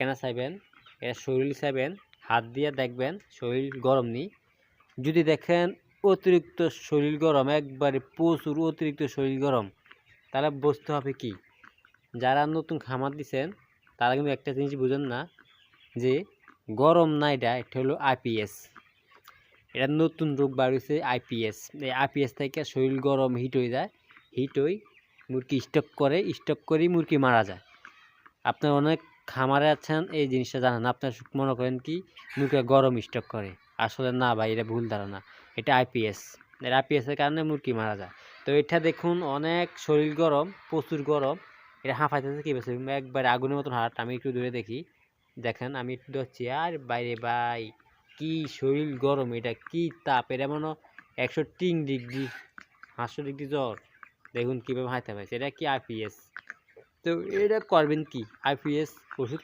কেন চাইবেন, এটা শরীর চাইবেন, হাত দিয়ে দেখবেন শরীর গরম নেই। যদি দেখেন অতিরিক্ত শরীর গরম, একবারে প্রচুর অতিরিক্ত শরীর গরম, তাহলে বুঝতে হবে কি, যারা নতুন খামার দিচ্ছেন তারা কিন্তু একটা জিনিস বুঝেন না যে গরম না, এটা হলো আইপিএস। এটা নতুন রোগ বার হয়েছে আইপিএস। এই আইপিএস থেকে শরীর গরম হিট হয়ে যায়, হিট হয়ে মুরগি স্টক করেই মুরগি মারা যায়। আপনার অনেক খামারে আছেন এই জিনিসটা জানেন, আপনার মনে করেন কি মুরগি গরম স্টক করে, আসলে না ভাই, এটা ভুল ধারণা। এটা আইপিএস, এর আইপিএসের কারণে মুরগি মারা যায়। তো এটা দেখুন অনেক শরীর গরম, প্রচুর গরম, এটা হাঁপাইতেছে কি বলছে, একবারে আগুনের মতন হাট। আমি একটু দূরে দেখি, দেখেন আমি একটু ধরছি, আর বাইরে ভাই কি শরীর গরম, এটা কি তাপ, এটা মনে 103 ডিগ্রি 500 ডিগ্রি জ্বর। দেখুন কীভাবে হাঁটতে পারছে, এটা কি আইপিএস। তো এটা করবেন কি, আইপিএস ওষুধ